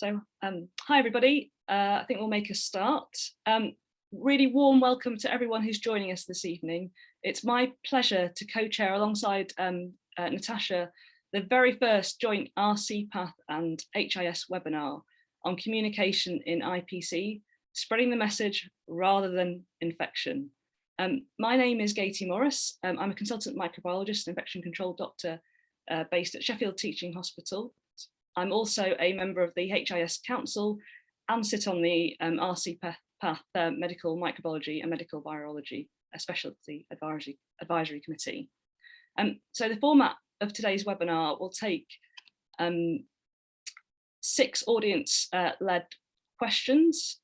Hi everybody. I think we'll make a start. Really warm welcome to everyone who's joining us this evening. It's my pleasure to co-chair alongside Natasha the very first joint RCPath and HIS webinar on communication in IPC, spreading the message rather than infection. My name is Gaty Morris. I'm a consultant microbiologist and infection control doctor based at Sheffield Teaching Hospital. I'm also a member of the HIS Council and sit on the RCPath Medical Microbiology and Medical Virology Specialty Advisory Committee. So the format of today's webinar will take 6 audience-led questions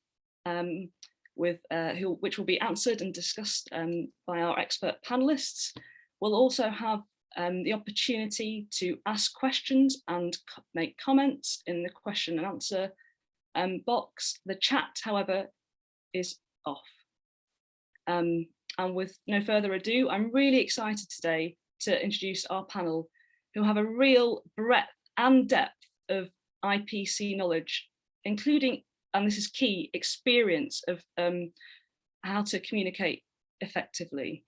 which will be answered and discussed by our expert panelists. We'll also have the opportunity to ask questions and make comments in the question and answer box. The chat, however, is off. And with no further ado, I'm really excited today to introduce our panel, who have a real breadth and depth of IPC knowledge, including, and this is key, experience of how to communicate effectively.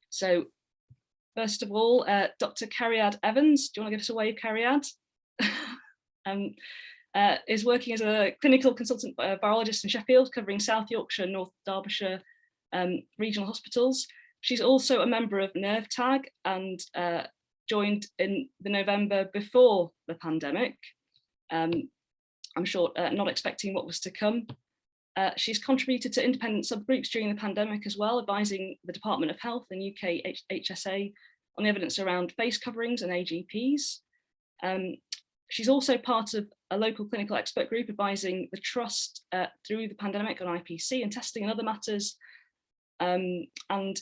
So first of all, Dr. Cariad Evans, do you want to give us a wave, Cariad? Is working as a clinical consultant virologist in Sheffield, covering South Yorkshire, North Derbyshire regional hospitals. She's also a member of NerveTag and joined in the November before the pandemic. I'm sure not expecting what was to come. She's contributed to independent subgroups during the pandemic as well, advising the Department of Health and UK HSA on the evidence around face coverings and AGPs. She's also part of a local clinical expert group advising the Trust through the pandemic on IPC and testing and other matters, and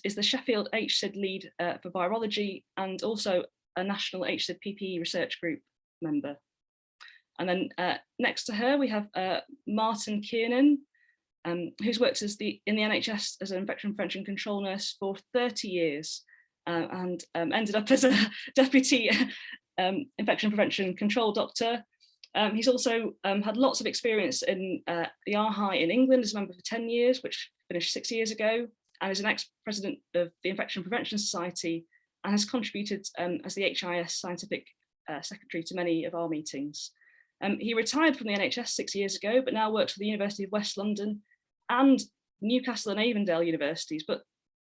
is the Sheffield HSID lead for virology and also a national HSID PPE research group member. And then next to her, we have Martin Kiernan, who's worked in the NHS as an infection prevention control nurse for 30 years and ended up as a deputy infection prevention control doctor. He's also had lots of experience in the RHI in England as a member for 10 years, which finished 6 years ago, and is an ex-president of the Infection Prevention Society and has contributed as the HIS scientific secretary to many of our meetings. He retired from the NHS 6 years ago, but now works for the University of West London and Newcastle and Avondale universities, but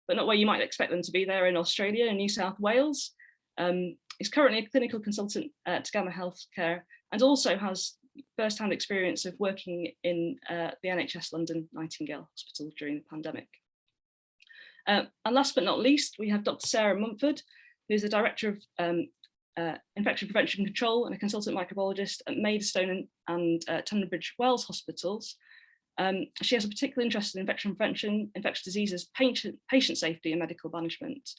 not where you might expect them to be, there in Australia and New South Wales. He's currently a clinical consultant at Gamma Healthcare and also has first-hand experience of working in the NHS London Nightingale Hospital during the pandemic. And last but not least, we have Dr. Sarah Mumford, who's the Director of Infection Prevention Control and a consultant microbiologist at Maidstone and Tunbridge Wells hospitals. She has a particular interest in infection prevention, infectious diseases, patient safety and medical management.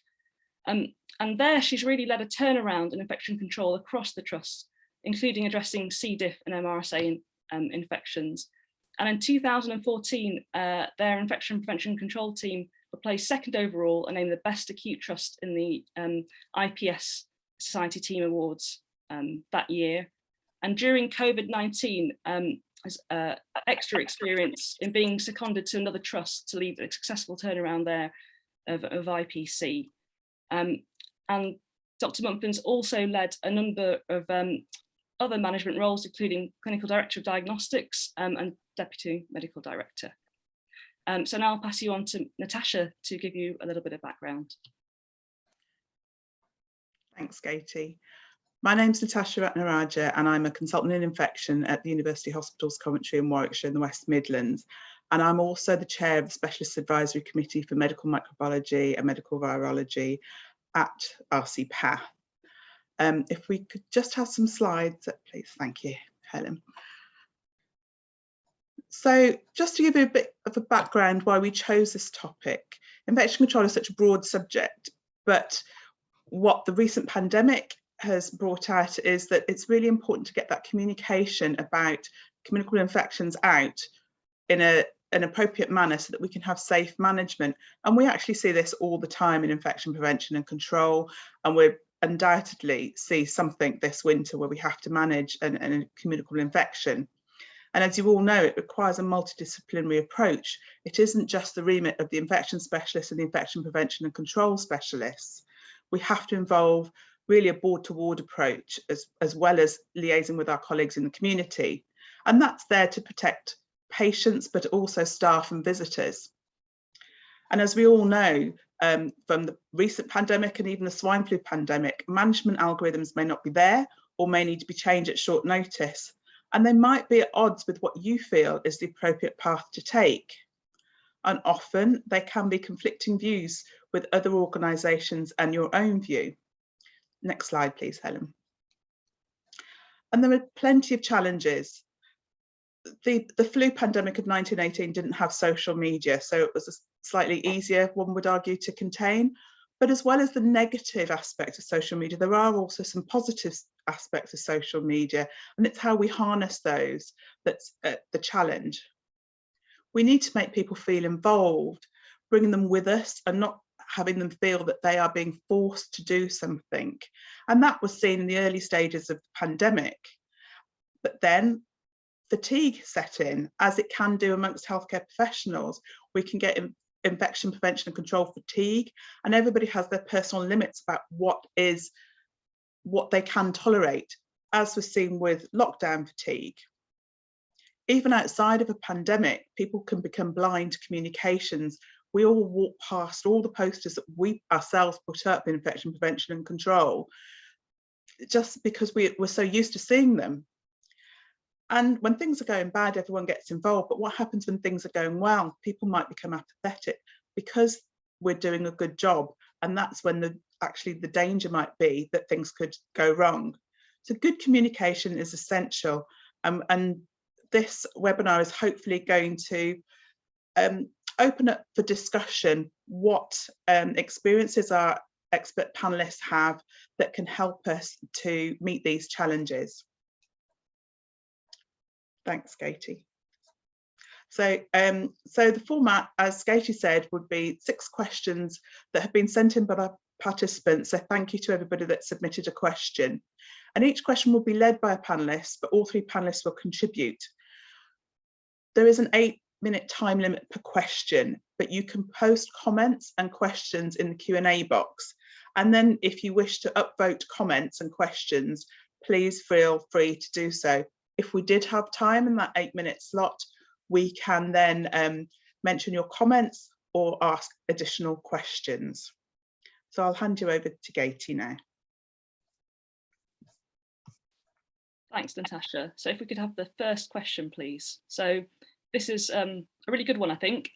And there she's really led a turnaround in infection control across the trust, including addressing C. diff and MRSA infections. And in 2014, their infection prevention control team were placed second overall and named the best acute trust in the IPS Society Team Awards that year. And during COVID-19, has extra experience in being seconded to another trust to lead a successful turnaround there of IPC. And Dr. Mumford's also led a number of other management roles, including Clinical Director of Diagnostics and Deputy Medical Director. So now I'll pass you on to Natasha to give you a little bit of background. Thanks, Gaty. My name's Natasha Ratnaraja and I'm a consultant in infection at the University Hospitals Coventry and Warwickshire in the West Midlands. And I'm also the chair of the Specialist Advisory Committee for Medical Microbiology and Medical Virology at RCPath. If we could just have some slides, please. Thank you, Helen. So just to give you a bit of a background why we chose this topic, infection control is such a broad subject, but what the recent pandemic has brought out is that it's really important to get that communication about communicable infections out in an appropriate manner so that we can have safe management. And we actually see this all the time in infection prevention and control, and we're undoubtedly see something this winter where we have to manage a communicable infection. And as you all know, it requires a multidisciplinary approach. It isn't just the remit of the infection specialists and the infection prevention and control specialists. We have to involve really a board-to-ward approach as well as liaising with our colleagues in the community. And that's there to protect patients, but also staff and visitors. And as we all know, from the recent pandemic and even the swine flu pandemic, management algorithms may not be there or may need to be changed at short notice. And they might be at odds with what you feel is the appropriate path to take. And often they can be conflicting views with other organisations and your own view. Next slide, please, Helen. And there are plenty of challenges. The flu pandemic of 1918 didn't have social media, so it was a slightly easier, one would argue, to contain. But as well as the negative aspects of social media, there are also some positive aspects of social media, and it's how we harness those that's the challenge. We need to make people feel involved, bringing them with us and not having them feel that they are being forced to do something. And that was seen in the early stages of the pandemic. But then fatigue set in, as it can do amongst healthcare professionals. We can get infection prevention and control fatigue, and everybody has their personal limits about what they can tolerate, as was seen with lockdown fatigue. Even outside of a pandemic, people can become blind to communications. We all walk past all the posters that we ourselves put up in infection prevention and control, just because we're so used to seeing them. And when things are going bad, everyone gets involved. But what happens when things are going well? People might become apathetic because we're doing a good job. And that's when actually the danger might be that things could go wrong. So good communication is essential. And this webinar is hopefully going to open up for discussion what experiences our expert panelists have that can help us to meet these challenges. Thanks, Katie. So the format, as Katie said, would be 6 questions that have been sent in by our participants. So thank you to everybody that submitted a question. And each question will be led by a panelist, but all 3 panelists will contribute. There is an 8-minute time limit per question, but you can post comments and questions in the Q&A box. And then if you wish to upvote comments and questions, please feel free to do so. If we did have time in that 8-minute slot, we can then mention your comments or ask additional questions. So I'll hand you over to Katie now. Thanks, Natasha. So if we could have the first question, please. So this is a really good one, I think.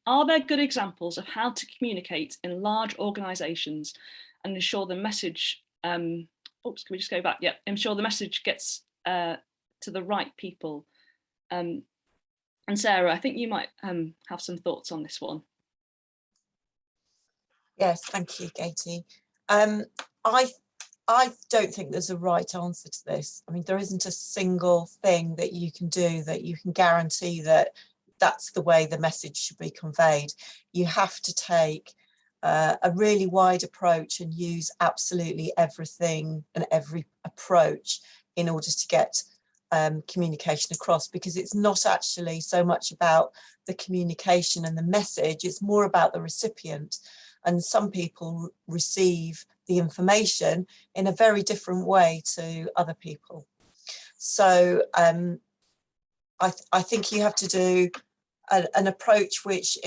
Are there good examples of how to communicate in large organisations and ensure the message, oops, can we just go back? Yeah, ensure the message gets to the right people. And Sarah, I think you might have some thoughts on this one. Yes, thank you, Katie. I don't think there's a right answer to this. I mean, there isn't a single thing that you can do that you can guarantee that that's the way the message should be conveyed. You have to take a really wide approach and use absolutely everything and every approach in order to get communication across, because it's not actually so much about the communication and the message, it's more about the recipient. And some people receive the information in a very different way to other people. So I think you have to do an approach which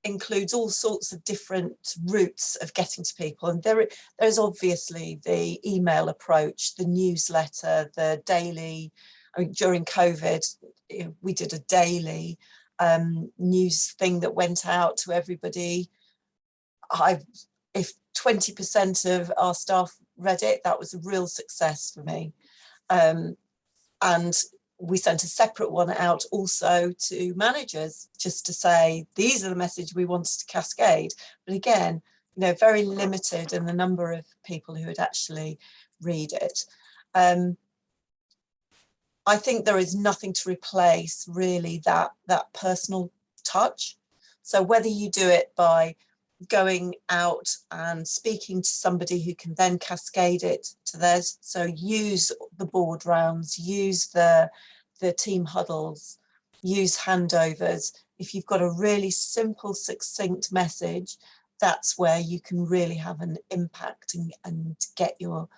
includes all sorts of different routes of getting to people. And there's obviously the email approach, the newsletter, the daily. I mean, during COVID, we did a daily news thing that went out to everybody. If 20% of our staff read it, that was a real success for me. And we sent a separate one out also to managers, just to say, these are the message we wanted to cascade. But again, you know, very limited in the number of people who would actually read it. I think there is nothing to replace really that personal touch. So whether you do it by going out and speaking to somebody who can then cascade it to theirs. So use the board rounds, use the team huddles, use handovers. If you've got a really simple, succinct message, that's where you can really have an impact and get your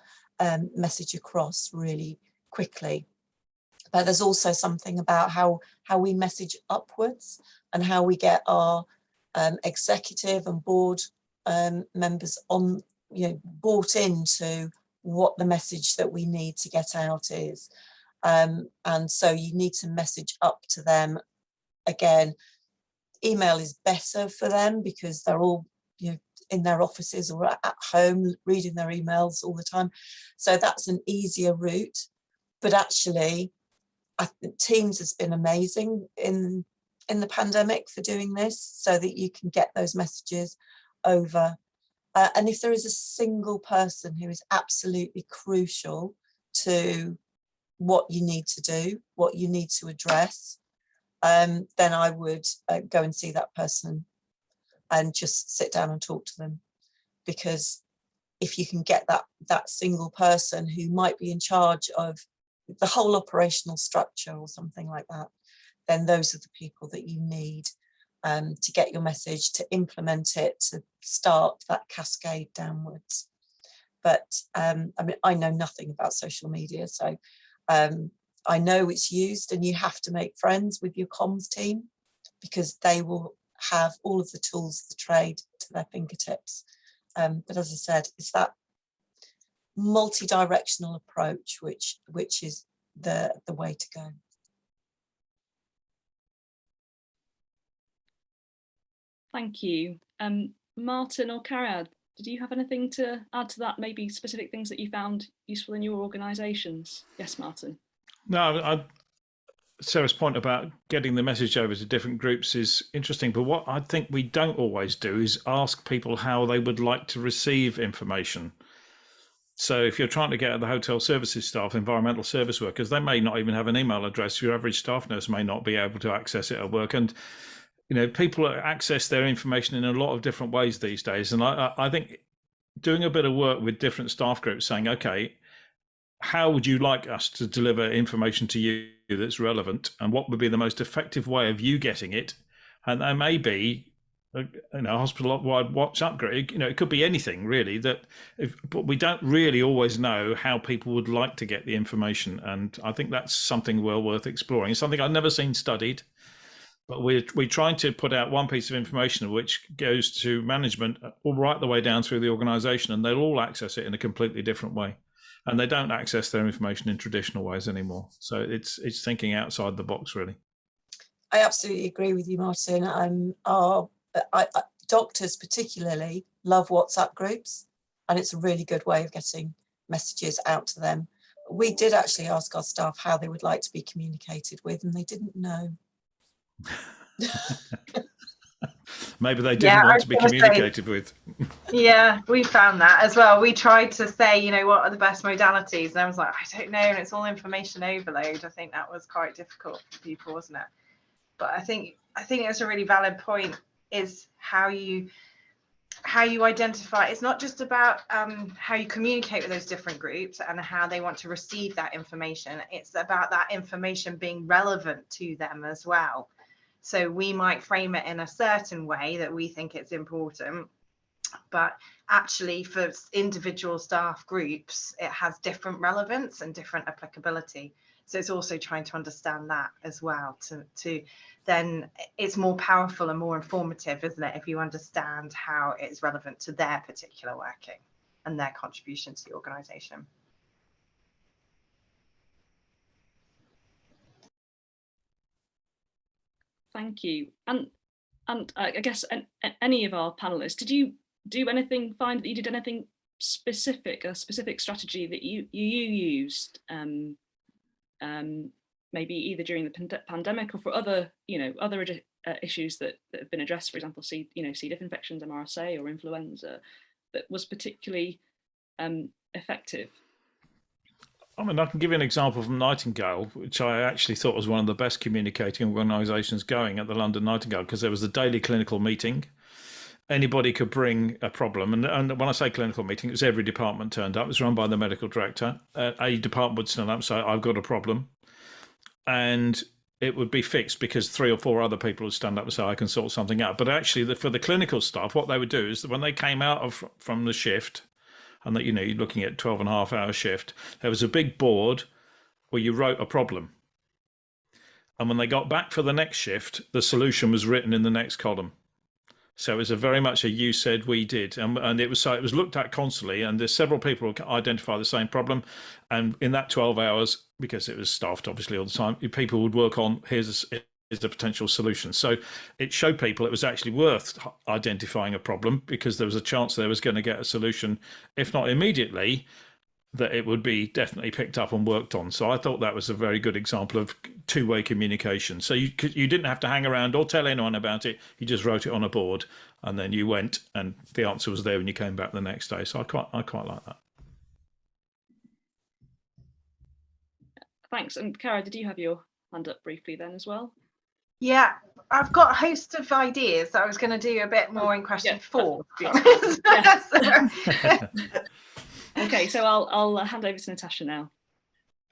message across really quickly. But there's also something about how we message upwards and how we get our executive and board members on, bought into what the message that we need to get out is. And so you need to message up to them. Again, email is better for them because they're all, in their offices or at home reading their emails all the time. So that's an easier route. But actually, I think Teams has been amazing in the pandemic for doing this, so that you can get those messages over. And if there is a single person who is absolutely crucial to what you need to do, what you need to address, then I would go and see that person and just sit down and talk to them. Because if you can get that single person who might be in charge of the whole operational structure or something like that, then those are the people that you need to get your message, to implement it, to start that cascade downwards. But I mean, I know nothing about social media, so I know it's used, and you have to make friends with your comms team because they will have all of the tools of the trade to their fingertips. But as I said, it's that multi-directional approach which is the way to go. Thank you. Martin or Karad, did you have anything to add to that? Maybe specific things that you found useful in your organisations? Yes, Martin. No, Sarah's point about getting the message over to different groups is interesting, but what I think we don't always do is ask people how they would like to receive information. So if you're trying to get at the hotel services staff, environmental service workers, they may not even have an email address. Your average staff nurse may not be able to access it at work. And, people access their information in a lot of different ways these days. And I think doing a bit of work with different staff groups saying, okay, how would you like us to deliver information to you that's relevant, and what would be the most effective way of you getting it? And there may be a hospital-wide WhatsApp group. It could be anything really. But we don't really always know how people would like to get the information, and I think that's something well worth exploring. It's something I've never seen studied, but we're trying to put out one piece of information which goes to management all right the way down through the organisation, and they'll all access it in a completely different way. And they don't access their information in traditional ways anymore. So it's thinking outside the box, really. I absolutely agree with you, Martin. Doctors particularly love WhatsApp groups, and it's a really good way of getting messages out to them. We did actually ask our staff how they would like to be communicated with, and they didn't know. Maybe they didn't want to be communicated with. Yeah, we found that as well. We tried to say, what are the best modalities? And I was like, I don't know. And it's all information overload. I think that was quite difficult for people, wasn't it? But I think it's a really valid point, is how you identify. It's not just about how you communicate with those different groups and how they want to receive that information. It's about that information being relevant to them as well. So we might frame it in a certain way that we think it's important, but actually for individual staff groups, it has different relevance and different applicability. So it's also trying to understand that as well, to then it's more powerful and more informative, isn't it, if you understand how it's relevant to their particular working and their contribution to the organisation. Thank you. And I guess any of our panelists, did you find that you did anything specific, a specific strategy that you used, maybe either during the pandemic or for other issues that have been addressed, for example, C. diff infections, MRSA, or influenza, that was particularly effective? I mean, I can give you an example from Nightingale, which I actually thought was one of the best communicating organisations going at the London Nightingale, because there was a daily clinical meeting, anybody could bring a problem. And when I say clinical meeting, it was every department turned up. It was run by the medical director. A department would stand up and say, I've got a problem. And it would be fixed because 3 or 4 other people would stand up and say, I can sort something out. But actually, for the clinical staff, what they would do is that when they came out from the shift, and that, you're looking at 12.5-hour shift, there was a big board where you wrote a problem. And when they got back for the next shift, the solution was written in the next column. So it was very much a you said, we did. And it was looked at constantly, and there's several people who identify the same problem. And in that 12 hours, because it was staffed obviously all the time, people would work on, here's a potential solution. So it showed people it was actually worth identifying a problem, because there was a chance there was going to get a solution, if not immediately, that it would be definitely picked up and worked on. So I thought that was a very good example of two-way communication. So you didn't have to hang around or tell anyone about it. You just wrote it on a board, and then you went, and the answer was there when you came back the next day. So I quite like that. Thanks. And Cara, did you have your hand up briefly then as well? Yeah, I've got a host of ideas that I was going to do a bit more in question 4. Okay, so I'll hand over to Natasha now.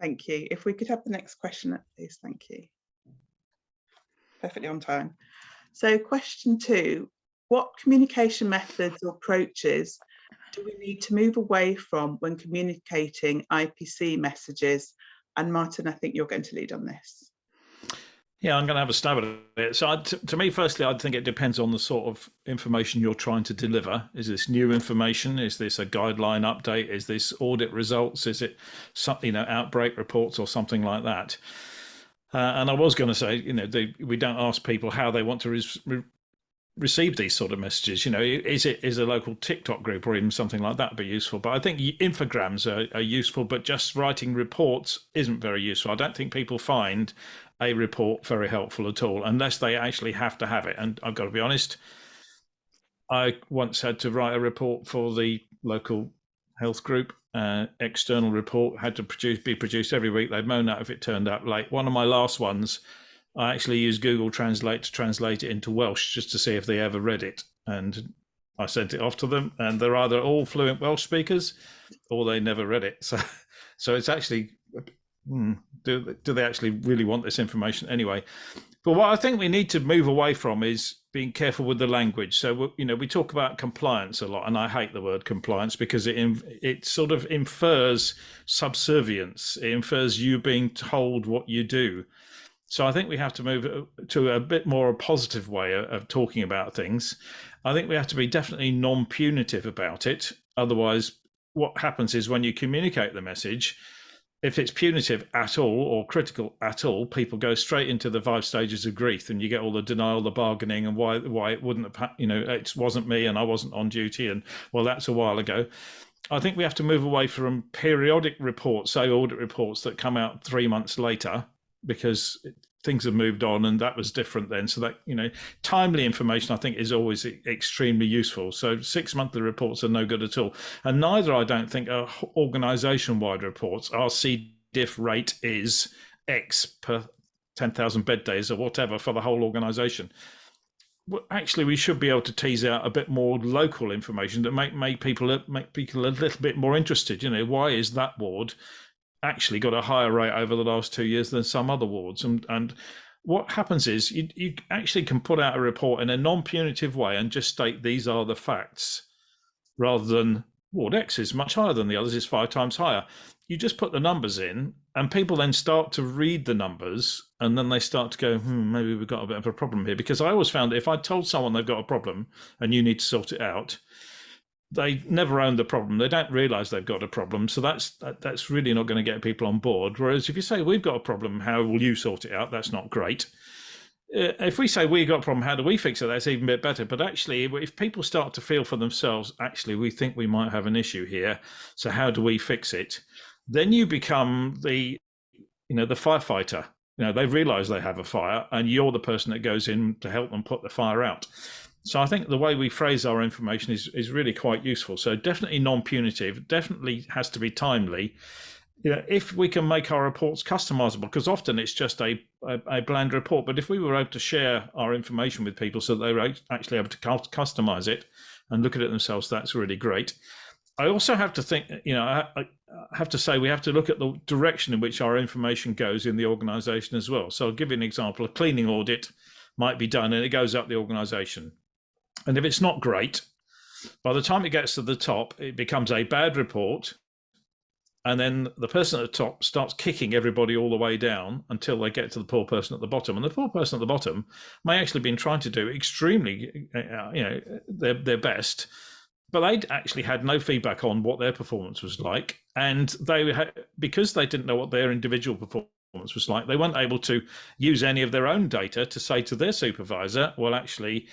Thank you. If we could have the next question, please. Thank you. Perfectly on time. So question 2, what communication methods or approaches do we need to move away from when communicating IPC messages? And Martin, I think you're going to lead on this. Yeah, I'm going to have a stab at it. So to me, firstly, I think it depends on the sort of information you're trying to deliver. Is this new information? Is this a guideline update? Is this audit results? Is it something, outbreak reports or something like that? And I was going to say, we don't ask people how they want to receive these sort of messages. Is a local TikTok group or even something like that be useful? But I think infograms are useful, but just writing reports isn't very useful. I don't think people find a report very helpful at all, unless they actually have to have it. And I've got to be honest, I once had to write a report for the local health group, external report, had to be produced every week. They'd moan out if it turned up late. One of my last ones, I actually used Google Translate to translate it into Welsh just to see if they ever read it. And I sent it off to them, and they're either all fluent Welsh speakers or they never read it. So it's actually, do they actually really want this information anyway? But what I think we need to move away from is being careful with the language. So, we talk about compliance a lot, and I hate the word compliance because it sort of infers subservience. It infers you being told what you do. So I think we have to move to a bit more a positive way of talking about things. I think we have to be definitely non-punitive about it. Otherwise, what happens is when you communicate the message, if it's punitive at all or critical at all, people go straight into the 5 stages of grief, and you get all the denial, the bargaining, and why it wouldn't have, it wasn't me and I wasn't on duty, and well, that's a while ago. I think we have to move away from periodic reports, say audit reports that come out 3 months later, because things have moved on and that was different then. So that, timely information, I think, is always extremely useful. So 6 monthly reports are no good at all. And neither, I don't think, are organisation-wide reports. Our C. diff rate is X per 10,000 bed days or whatever for the whole organisation. Well, actually, we should be able to tease out a bit more local information that make people a little bit more interested. Why is that ward actually got a higher rate over the last 2 years than some other wards? And what happens is you actually can put out a report in a non-punitive way and just state these are the facts, rather than ward X is much higher than the others, is 5 times higher. You just put the numbers in, and people then start to read the numbers, and then they start to go, maybe we've got a bit of a problem here. Because I always found that if I told someone they've got a problem and you need to sort it out, they never own the problem. They don't realise they've got a problem. So that's really not going to get people on board. Whereas if you say, we've got a problem, how will you sort it out? That's not great. If we say we've got a problem, how do we fix it? That's even a bit better. But actually, if people start to feel for themselves, actually, we think we might have an issue here, so how do we fix it? Then you become the firefighter. They realise they have a fire, and you're the person that goes in to help them put the fire out. So I think the way we phrase our information is really quite useful. So definitely non-punitive, definitely has to be timely. if we can make our reports customizable, because often it's just a bland report, but if we were able to share our information with people so that they were actually able to customize it and look at it themselves, that's really great. I also have to think, I have to say we have to look at the direction in which our information goes in the organization as well. So I'll give you an example. A cleaning audit might be done and it goes up the organization. And if it's not great, by the time it gets to the top, it becomes a bad report. And then the person at the top starts kicking everybody all the way down until they get to the poor person at the bottom. And the poor person at the bottom may actually have been trying to do extremely, their best, but they'd actually had no feedback on what their performance was like. And because they didn't know what their individual performance was like, they weren't able to use any of their own data to say to their supervisor, well, actually,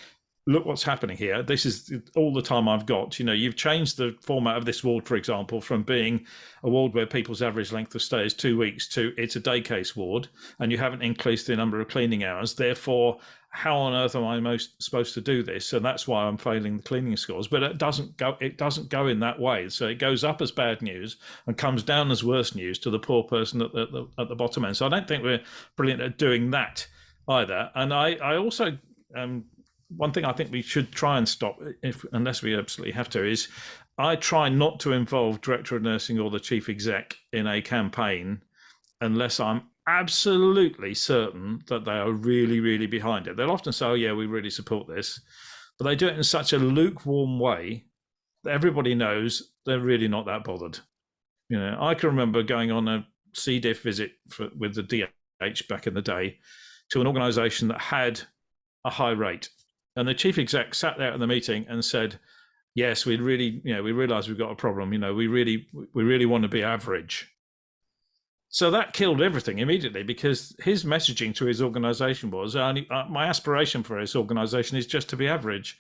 look what's happening here. This is all the time I've got. You've changed the format of this ward, for example, from being a ward where people's average length of stay is 2 weeks to it's a day case ward, and you haven't increased the number of cleaning hours. Therefore, how on earth am I supposed to do this? And that's why I'm failing the cleaning scores. But it doesn't go in that way. So it goes up as bad news and comes down as worse news to the poor person at the bottom end. So I don't think we're brilliant at doing that either. And I also one thing I think we should try and stop, unless we absolutely have to, is I try not to involve Director of Nursing or the Chief Exec in a campaign unless I'm absolutely certain that they are really, really behind it. They'll often say, oh yeah, we really support this, but they do it in such a lukewarm way that everybody knows they're really not that bothered. I can remember going on a C. diff visit with the DH back in the day to an organisation that had a high rate. And the chief exec sat there at the meeting and said, yes, we realise we've got a problem. We really want to be average. So that killed everything immediately, because his messaging to his organisation was, my aspiration for his organisation is just to be average.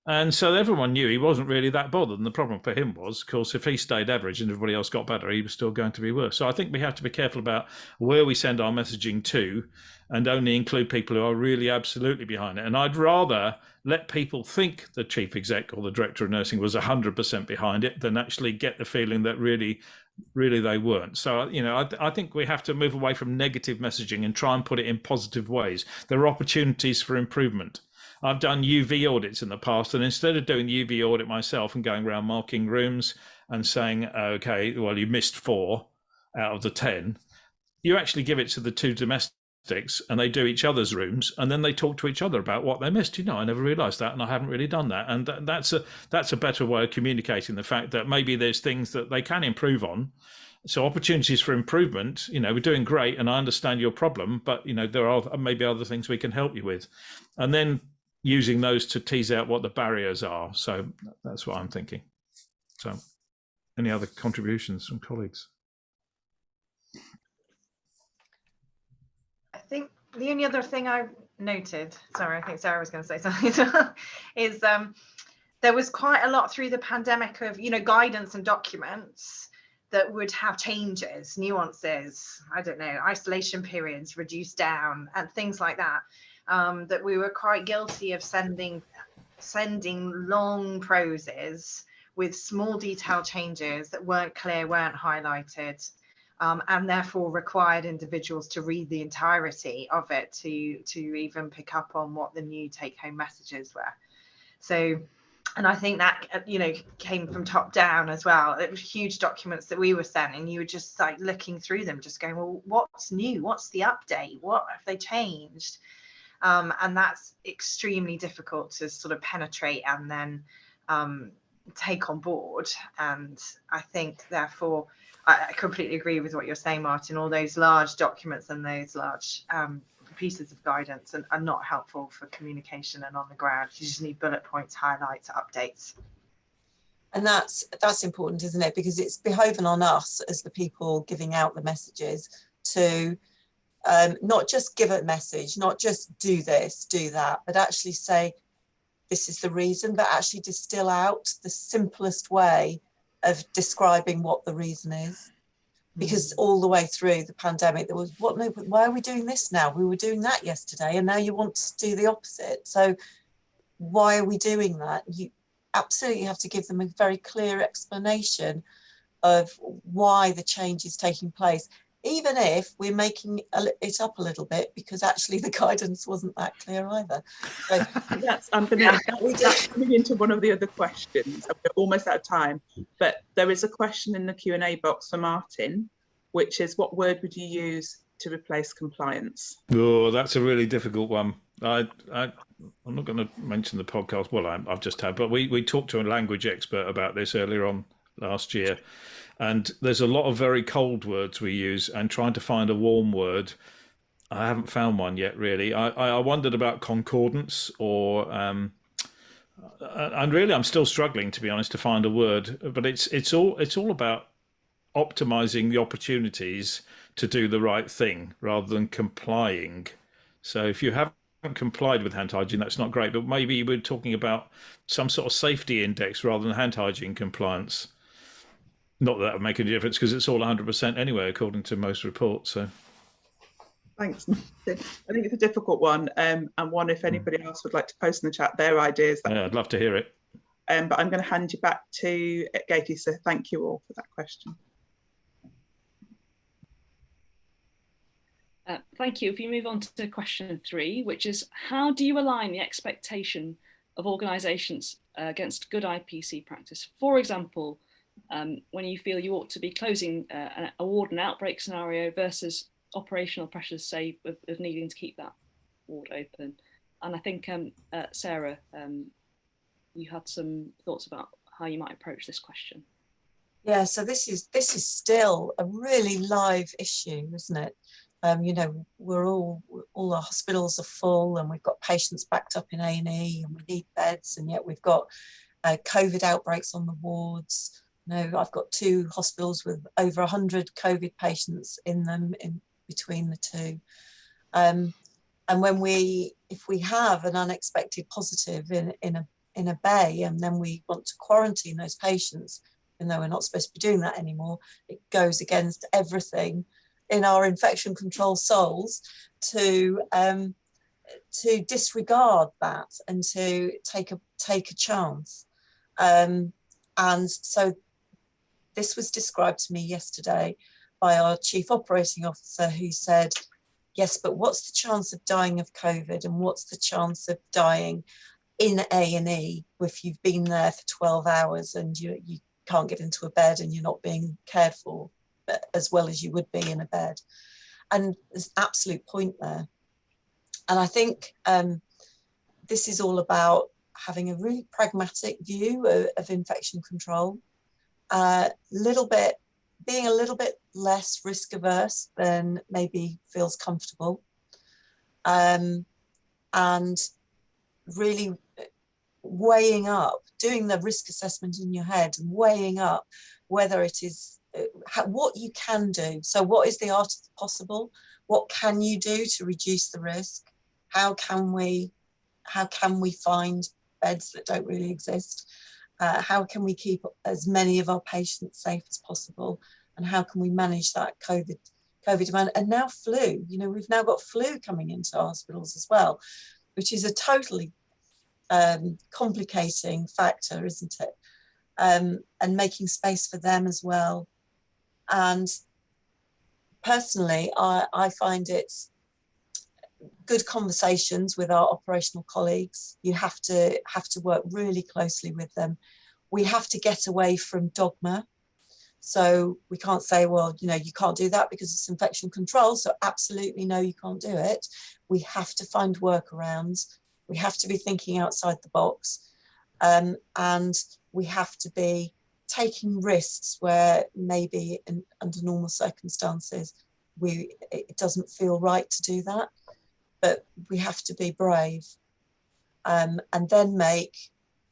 And so everyone knew he wasn't really that bothered. And the problem for him was, of course, if he stayed average and everybody else got better, he was still going to be worse. So I think we have to be careful about where we send our messaging to, and only include people who are really absolutely behind it. And I'd rather let people think the chief exec or the director of nursing was 100% behind it than actually get the feeling that really they weren't. So, I think we have to move away from negative messaging and try and put it in positive ways. There are opportunities for improvement. I've done UV audits in the past, and instead of doing the UV audit myself and going around marking rooms and saying, okay, well, you missed 4 out of the 10, you actually give it to the 2 domestics and they do each other's rooms, and then they talk to each other about what they missed. I never realized that, and I haven't really done that. And that's a better way of communicating the fact that maybe there's things that they can improve on. So opportunities for improvement, we're doing great, and I understand your problem, but there are maybe other things we can help you with. And then using those to tease out what the barriers are. So that's what I'm thinking. So any other contributions from colleagues? I think the only other thing I noted, sorry, I think Sarah was going to say something, is there was quite a lot through the pandemic of, guidance and documents that would have changes, nuances, I don't know, isolation periods reduced down and things like that, that we were quite guilty of sending long proses with small detail changes that weren't clear, weren't highlighted, and therefore required individuals to read the entirety of it to even pick up on what the new take-home messages were. So, and I think that, came from top down as well. It was huge documents that we were sending. You were just like looking through them, just going, well, what's new? What's the update? What have they changed? And that's extremely difficult to sort of penetrate and then take on board. And I think, therefore, I completely agree with what you're saying, Martin. All those large documents and those large pieces of guidance are not helpful for communication and on the ground. You just need bullet points, highlights, updates. And that's important, isn't it? Because it's behoving on us as the people giving out the messages to not just give a message, not just do this, do that, but actually say, this is the reason, but actually distill out the simplest way of describing what the reason is. Because all the way through the pandemic, there was, why are we doing this now? We were doing that yesterday, and now you want to do the opposite. So why are we doing that? You absolutely have to give them a very clear explanation of why the change is taking place, even if we're making it up a little bit, because actually the guidance wasn't that clear either. So that's coming into one of the other questions. We're almost out of time, but there is a question in the Q&A box for Martin, which is, what word would you use to replace compliance? Oh, that's a really difficult one. I'm not going to mention the podcast. Well, I've just had, but we talked to a language expert about this earlier on last year, and there's a lot of very cold words we use, and trying to find a warm word, I haven't found one yet, really. I wondered about concordance, or and really I'm still struggling, to be honest, to find a word. But it's all about optimizing the opportunities to do the right thing rather than complying. So if you haven't complied with hand hygiene, that's not great, but maybe we're talking about some sort of safety index rather than hand hygiene compliance. Not that would make any difference, because it's all 100% anyway, according to most reports. So thanks, Martin. I think it's a difficult one, and one, if anybody else would like to post in the chat their ideas. Yeah, I'd love to hear it. But I'm going to hand you back to Katie, so thank you all for that question. Thank you. If you move on to question 3, which is, how do you align the expectation of organisations against good IPC practice? For example, when you feel you ought to be closing a ward and outbreak scenario versus operational pressures, say, of needing to keep that ward open. And I think, Sarah, you had some thoughts about how you might approach this question. Yeah, so this is still a really live issue, isn't it? You know, all our hospitals are full, and we've got patients backed up in A&E, and we need beds, and yet we've got COVID outbreaks on the wards. You know, I've got 2 hospitals with over 100 COVID patients in them, in between the 2. And if we have an unexpected positive in a bay, and then we want to quarantine those patients, even though we're not supposed to be doing that anymore, it goes against everything in our infection control souls to disregard that and to take a chance. And so this was described to me yesterday by our chief operating officer, who said, yes, but what's the chance of dying of COVID, and what's the chance of dying in A&E if you've been there for 12 hours and you can't get into a bed and you're not being cared for as well as you would be in a bed? And there's absolute point there. And I think this is all about having a really pragmatic view of infection control, being a little bit less risk averse than maybe feels comfortable, and really weighing up, doing the risk assessment in your head and weighing up whether it is what you can do. So what is the art of the possible? What can you do to reduce the risk? How can we find beds that don't really exist? How can we keep as many of our patients safe as possible? And how can we manage that COVID demand? And now flu, you know, we've now got flu coming into our hospitals as well, which is a totally complicating factor, isn't it? And making space for them as well. And personally, I find it's good conversations with our operational colleagues. You have to work really closely with them. We have to get away from dogma. So we can't say, well, you know, you can't do that because it's infection control. So absolutely no, you can't do it. We have to find workarounds. We have to be thinking outside the box. And we have to be taking risks where maybe under normal circumstances, it doesn't feel right to do that. But we have to be brave, and then make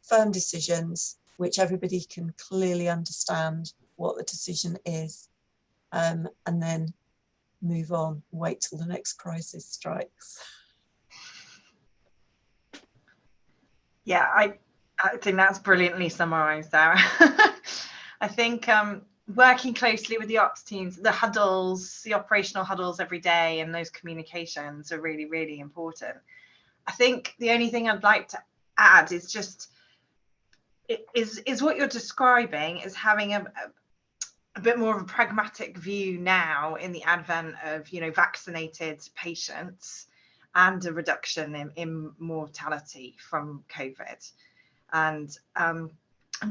firm decisions which everybody can clearly understand what the decision is, and then move on, wait till the next crisis strikes. Yeah, I think that's brilliantly summarised, Sarah. I think working closely with the ops teams, the huddles, the operational huddles every day, and those communications are really, really important. I think the only thing I'd like to add is just is what you're describing is having a bit more of a pragmatic view now in the advent of, you know, vaccinated patients and a reduction in mortality from COVID. And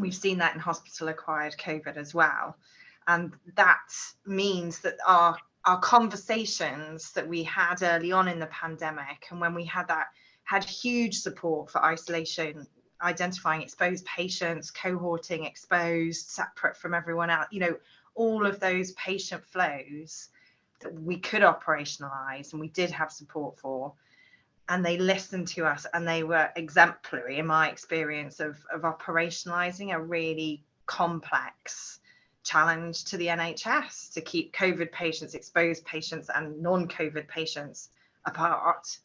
we've seen that in hospital acquired COVID as well. And that means that our conversations that we had early on in the pandemic, and when we had huge support for isolation, identifying exposed patients, cohorting exposed, separate from everyone else, you know, all of those patient flows that we could operationalize and we did have support for, and they listened to us, and they were exemplary in my experience of operationalizing a really complex challenge to the NHS to keep COVID patients, exposed patients and non-COVID patients apart,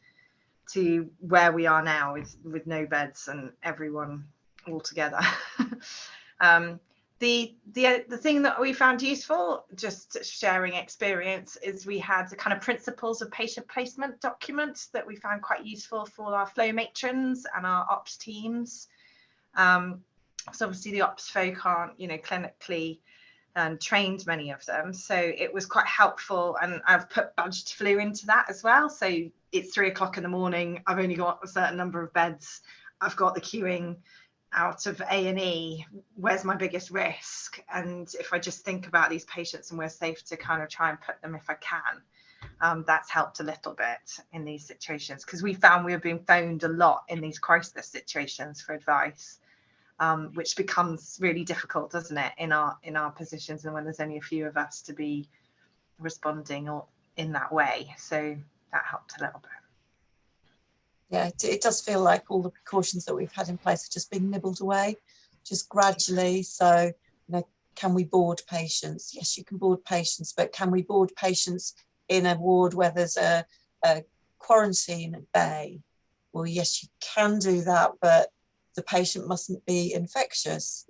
to where we are now with no beds and everyone all together. The thing that we found useful, just sharing experience, is we had the kind of principles of patient placement documents that we found quite useful for our flow matrons and our ops teams. So obviously the ops folk aren't, you know, clinically trained, many of them, so it was quite helpful, and I've put badged flu into that as well. So it's 3 o'clock in the morning, I've only got a certain number of beds, I've got the queuing out of A&E, where's my biggest risk, and if I just think about these patients and we're safe to kind of try and put them if I can. That's helped a little bit in these situations, because we found we were being phoned a lot in these crisis situations for advice, which becomes really difficult, doesn't it, in our positions, and when there's only a few of us to be responding or in that way. So that helped a little bit. Yeah, it does feel like all the precautions that we've had in place are just being nibbled away, just gradually. So, you know, can we board patients? Yes, you can board patients, but can we board patients in a ward where there's a quarantine bay? Well, yes, you can do that, but the patient mustn't be infectious,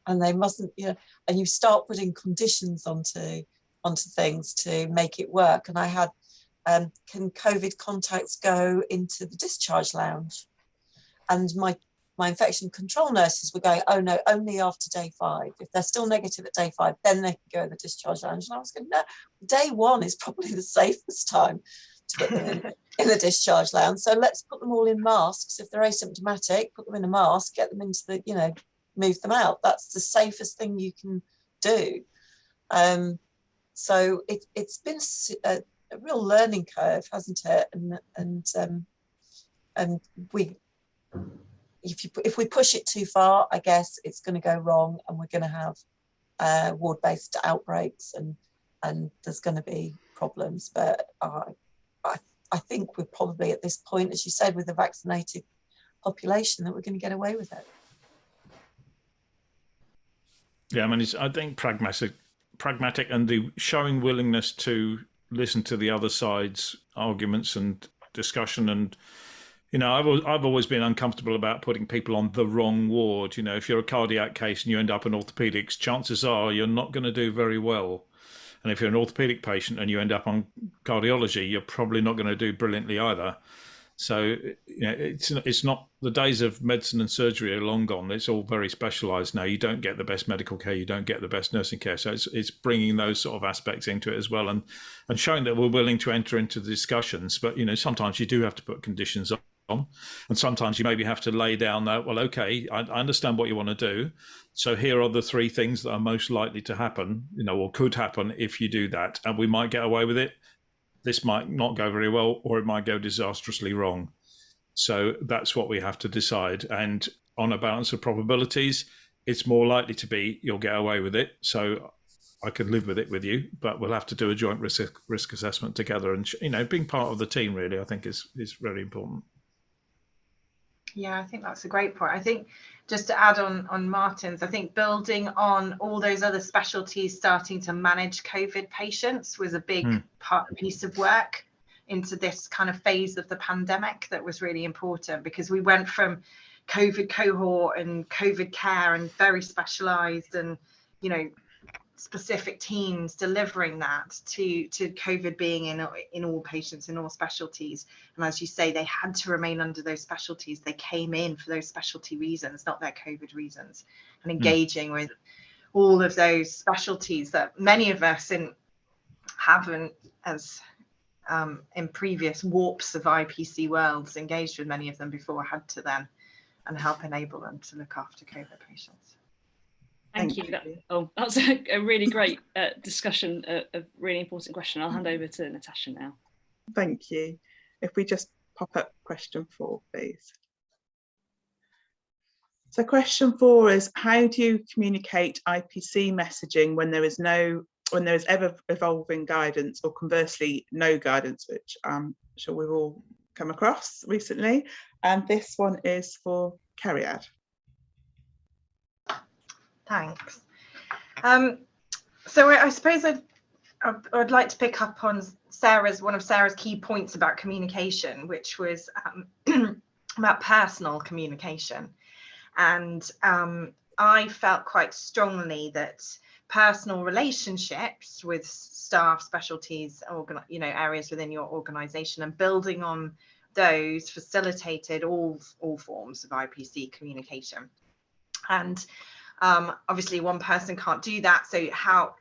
and they mustn't, you know, and you start putting conditions onto things to make it work. And I had, can COVID contacts go into the discharge lounge? And my infection control nurses were going, oh no, only after day 5. If they're still negative at day 5, then they can go in the discharge lounge. And I was going, no, day 1 is probably the safest time to put them in the discharge lounge. So let's put them all in masks. If they're asymptomatic, put them in a mask, get them into the, you know, move them out. That's the safest thing you can do. So it's been a real learning curve, hasn't it? And we, if we push it too far, I guess it's going to go wrong, and we're going to have ward-based outbreaks, and there's going to be problems. But I think we're probably at this point, as you said, with the vaccinated population, that we're going to get away with it. Yeah, I mean, I think pragmatic, and the showing willingness to listen to the other side's arguments and discussion. And, you know, I've always been uncomfortable about putting people on the wrong ward. You know, if you're a cardiac case and you end up in orthopedics, chances are you're not going to do very well. And if you're an orthopedic patient and you end up on cardiology, you're probably not going to do brilliantly either. So, you know, it's not, the days of medicine and surgery are long gone. It's all very specialised now. You don't get the best medical care, you don't get the best nursing care. So it's bringing those sort of aspects into it as well, and showing that we're willing to enter into the discussions. But, you know, sometimes you do have to put conditions on, and sometimes you maybe have to lay down that, well, okay, I understand what you want to do. So here are the 3 things that are most likely to happen, you know, or could happen if you do that. And we might get away with it. This might not go very well, or it might go disastrously wrong. So that's what we have to decide. And on a balance of probabilities, it's more likely to be you'll get away with it. So I could live with it with you, but we'll have to do a joint risk assessment together. And, you know, being part of the team really, I think is very important. Yeah, I think that's a great point. I think just to add on Martin's, I think building on all those other specialties starting to manage COVID patients was a big piece of work into this kind of phase of the pandemic that was really important, because we went from COVID cohort and COVID care and very specialized and, you know, specific teams delivering that to COVID being in all patients in all specialties. And as you say, they had to remain under those specialties. They came in for those specialty reasons, not their COVID reasons, and engaging all of those specialties that many of us haven't, as in previous warps of IPC worlds, engaged with many of them before, had to then and help enable them to look after COVID patients. Thank you. That's a really great discussion, a really important question. I'll hand over to Natasha now. Thank you. If we just pop up question 4, please. So question 4 is, how do you communicate IPC messaging when there is ever evolving guidance, or conversely no guidance, which I'm sure we've all come across recently? And this one is for Cariad. Thanks. So I suppose I'd like to pick up on one of Sarah's key points about communication, which was about personal communication. And I felt quite strongly that personal relationships with staff, specialties, areas within your organisation, and building on those facilitated all forms of IPC communication. And obviously one person can't do that, so how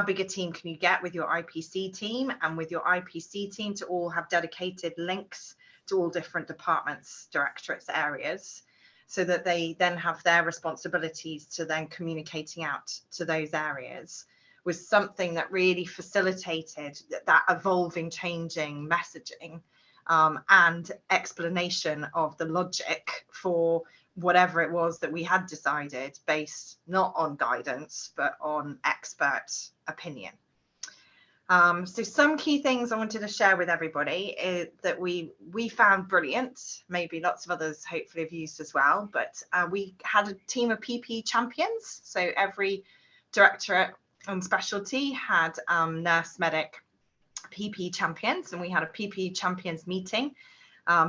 big a team can you get with your IPC team, and with your IPC team to all have dedicated links to all different departments, directorates, areas, so that they then have their responsibilities to then communicating out to those areas, was something that really facilitated that evolving, changing messaging and explanation of the logic for whatever it was that we had decided, based not on guidance but on expert opinion. So some key things I wanted to share with everybody is that we found brilliant, maybe lots of others hopefully have used as well, but we had a team of PP champions. So every directorate and specialty had nurse, medic, PP champions, and we had a PP champions meeting,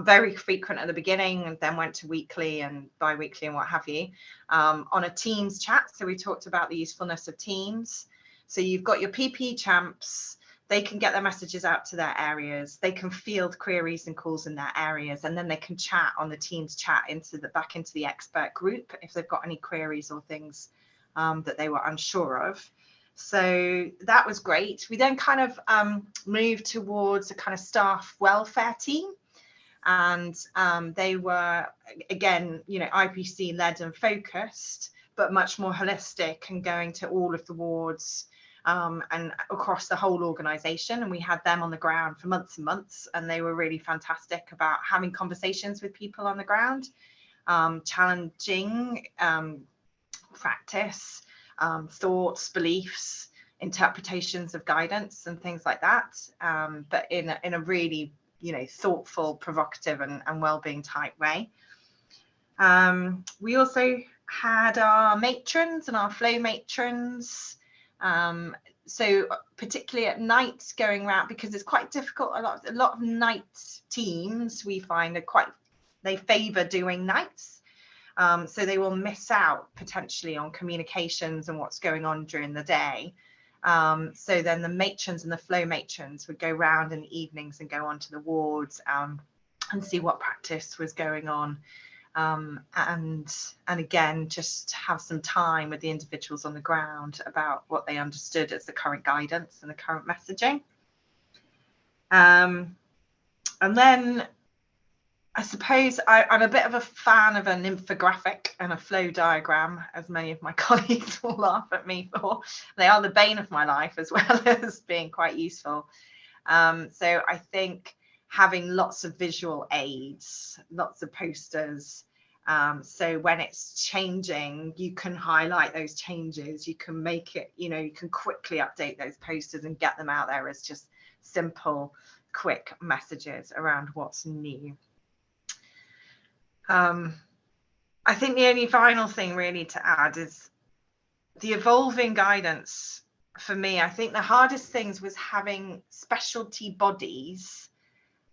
very frequent at the beginning, and then went to weekly and bi-weekly and what have you, on a Teams chat. So we talked about the usefulness of Teams. So you've got your PP champs, they can get their messages out to their areas, they can field queries and calls in their areas, and then they can chat on the Teams chat back into the expert group if they've got any queries or things that they were unsure of. So that was great. We then kind of moved towards a kind of staff welfare team. And they were, again, IPC led and focused, but much more holistic, and going to all of the wards and across the whole organisation. And we had them on the ground for months and months, and they were really fantastic about having conversations with people on the ground, challenging practice, thoughts, beliefs, interpretations of guidance and things like that, but in a really thoughtful, provocative and well-being type way. We also had our matrons and our flow matrons, so particularly at night, going around, because it's quite difficult. A lot of night teams we find they favour doing nights, so they will miss out potentially on communications and what's going on during the day. So then the matrons and the flow matrons would go round in the evenings and go onto the wards and see what practice was going on, and again just have some time with the individuals on the ground about what they understood as the current guidance and the current messaging. And then I suppose I'm a bit of a fan of an infographic and a flow diagram, as many of my colleagues will laugh at me for. They are the bane of my life, as well as being quite useful. So I think having lots of visual aids, lots of posters, so when it's changing, you can highlight those changes, you can make it, you can quickly update those posters and get them out there as just simple, quick messages around what's new. I think the only final thing really to add is the evolving guidance. For me, I think the hardest things was having specialty bodies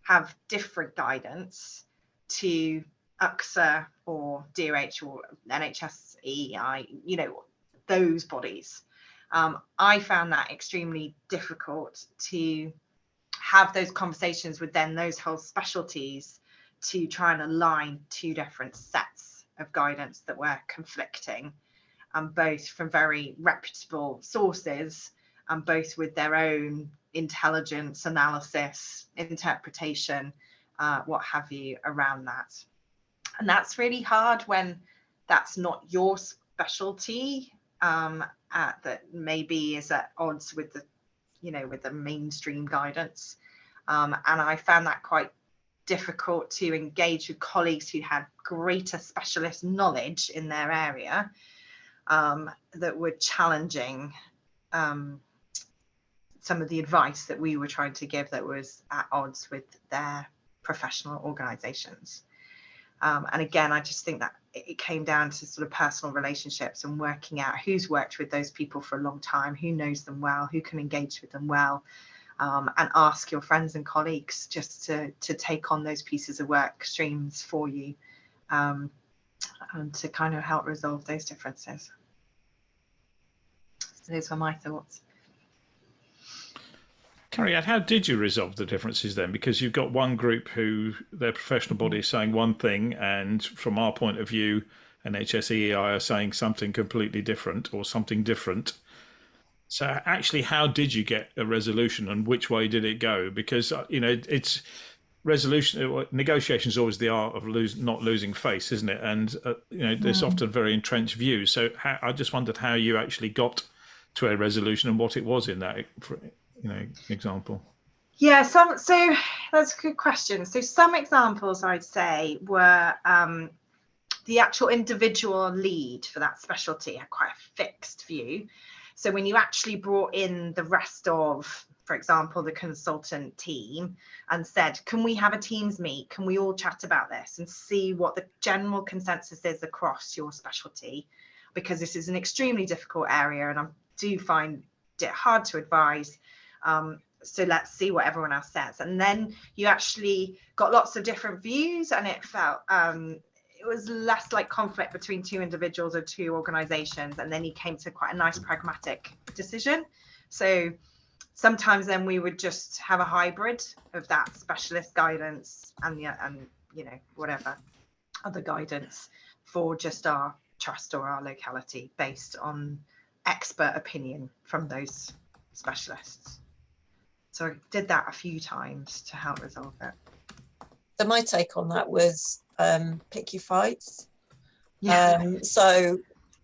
have different guidance to UXA or DOH or NHSEI, those bodies. I found that extremely difficult to have those conversations with then those whole specialties to try and align two different sets of guidance that were conflicting. and both from very reputable sources, and both with their own intelligence, analysis, interpretation, what have you, around that. And that's really hard when that's not your specialty, that maybe is at odds with the, with the mainstream guidance. And I found that quite difficult to engage with colleagues who had greater specialist knowledge in their area, that were challenging some of the advice that we were trying to give that was at odds with their professional organizations. And again, I just think that it came down to sort of personal relationships and working out who's worked with those people for a long time, who knows them well, who can engage with them well, and ask your friends and colleagues just to take on those pieces of work streams for you, and to kind of help resolve those differences. So those were my thoughts. Carrie-Anne, how did you resolve the differences then? Because you've got one group who their professional body is saying one thing, and from our point of view, NHS-EEI are saying something completely different or something different. So actually, how did you get a resolution, and which way did it go? Because, it's resolution, negotiation is always the art of not losing face, isn't it? And, there's often very entrenched views. So I just wondered how you actually got to a resolution and what it was in that, example. Yeah, so that's a good question. So some examples I'd say were the actual individual lead for that specialty had quite a fixed view. So when you actually brought in the rest of, for example, the consultant team and said, can we have a Teams meet? Can we all chat about this and see what the general consensus is across your specialty? Because this is an extremely difficult area and I do find it hard to advise. So let's see what everyone else says. And then you actually got lots of different views, and it felt it was less like conflict between two individuals or two organizations. And then you came to quite a nice pragmatic decision. So sometimes then we would just have a hybrid of that specialist guidance and whatever other guidance for just our trust or our locality based on expert opinion from those specialists. So I did that a few times to help resolve it. So my take on that was pick your fights. Yeah. So,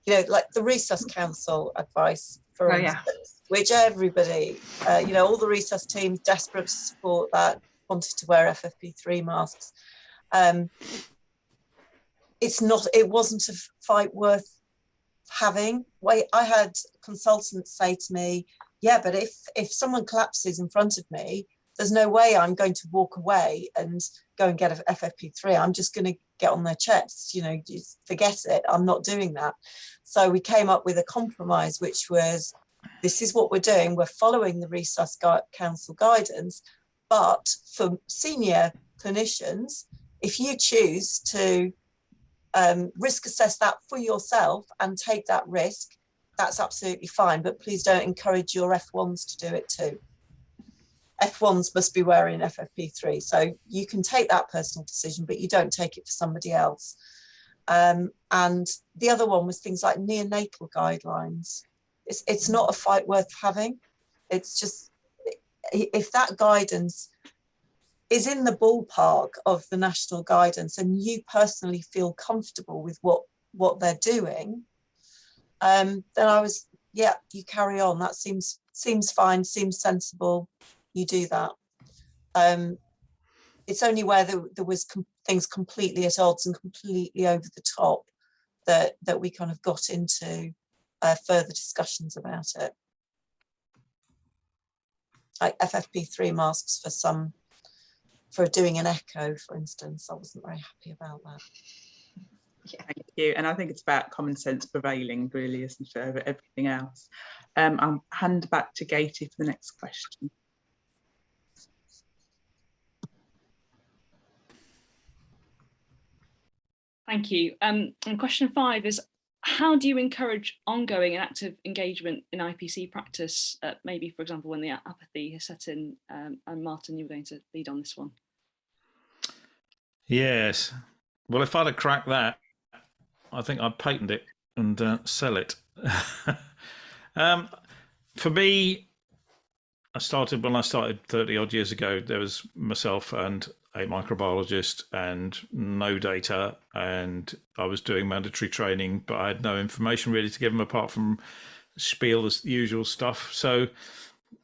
like the Resus Council advice, for instance, which everybody, all the Resus teams desperate to support that, wanted to wear FFP3 masks. It wasn't a fight worth having. I had consultants say to me, yeah, but if someone collapses in front of me, there's no way I'm going to walk away and go and get a FFP3. I'm just going to get on their chest, just forget it. I'm not doing that. So we came up with a compromise, which was, this is what we're doing. We're following the Resus Council guidance, but for senior clinicians, if you choose to risk assess that for yourself and take that risk, that's absolutely fine, but please don't encourage your F1s to do it too. F1s must be wearing FFP3, so you can take that personal decision, but you don't take it for somebody else. And the other one was things like neonatal guidelines. It's not a fight worth having. It's just, if that guidance is in the ballpark of the national guidance and you personally feel comfortable with what they're doing, then I was, yeah, you carry on. That seems fine, seems sensible. You do that. It's only where there was things completely at odds and completely over the top that we kind of got into further discussions about it. Like FFP3 masks for doing an echo, for instance, I wasn't very happy about that. Yeah, thank you. And I think it's about common sense prevailing, really, isn't it, over everything else. I'll hand back to Gaty for the next question. Thank you. And question 5 is, how do you encourage ongoing and active engagement in IPC practice, maybe, for example, when the apathy has set in? And Martin, you were going to lead on this one. Yes. Well, if I'd have cracked that, I think I'd patent it. and sell it. For me, when I started 30 odd years ago, there was myself and a microbiologist and no data, and I was doing mandatory training, but I had no information really to give them apart from spiel, the usual stuff. So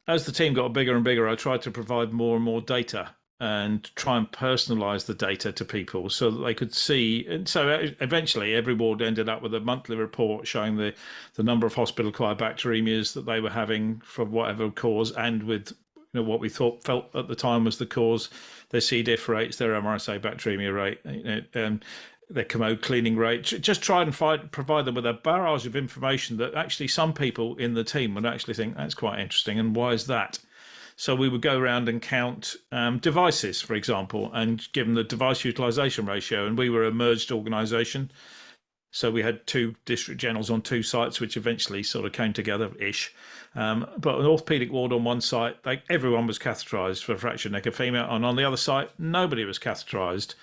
as the team got bigger and bigger, I tried to provide more and more data and try and personalize the data to people so that they could see. And so eventually every ward ended up with a monthly report showing the number of hospital-acquired bacteremias that they were having for whatever cause, and with what we felt at the time was the cause, their C. diff rates, their MRSA bacteremia rate, their commode cleaning rate. Just try and provide them with a barrage of information that actually some people in the team would actually think, that's quite interesting, and why is that? So we would go around and count devices, for example, and give them the device utilization ratio. And we were a merged organisation. So we had 2 district generals on 2 sites, which eventually sort of came together-ish. But an orthopaedic ward on one site, everyone was catheterised for fractured neck of femur. And on the other site, nobody was catheterised.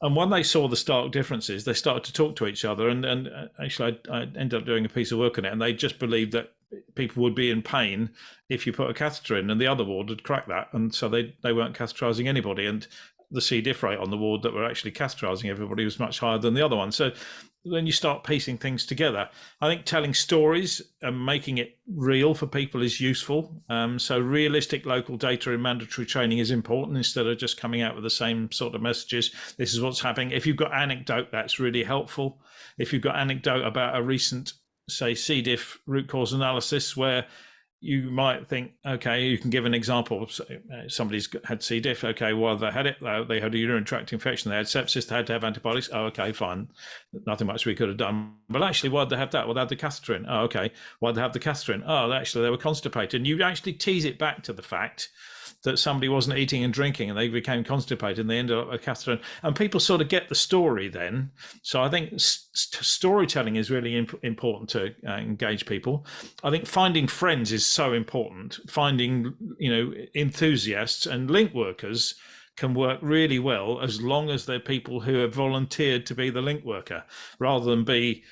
And when they saw the stark differences, they started to talk to each other. And actually, I ended up doing a piece of work on it. And they just believed that people would be in pain if you put a catheter in, and the other ward had cracked that. And so they weren't catheterising anybody. And the C. diff rate on the ward that were actually catheterising everybody was much higher than the other one. So when you start piecing things together, I think telling stories and making it real for people is useful. So realistic local data in mandatory training is important, instead of just coming out with the same sort of messages. This is what's happening. If you've got anecdote, that's really helpful. If you've got anecdote about a recent, say, C. diff root cause analysis, where you might think, okay, you can give an example. Somebody's had C. diff. Okay, well, they had it. They had a urinary tract infection. They had sepsis. They had to have antibiotics. Oh, okay, fine. Nothing much we could have done. But actually, why'd they have that? Well, they had the catheter in. Oh, okay. Why'd they have the catheter in? Oh, actually, they were constipated. And you actually tease it back to the fact that somebody wasn't eating and drinking and they became constipated and they ended up with a catheter. And people sort of get the story then. So I think storytelling is really important to engage people. I think finding friends is so important. Finding, enthusiasts and link workers can work really well, as long as they're people who have volunteered to be the link worker, rather than be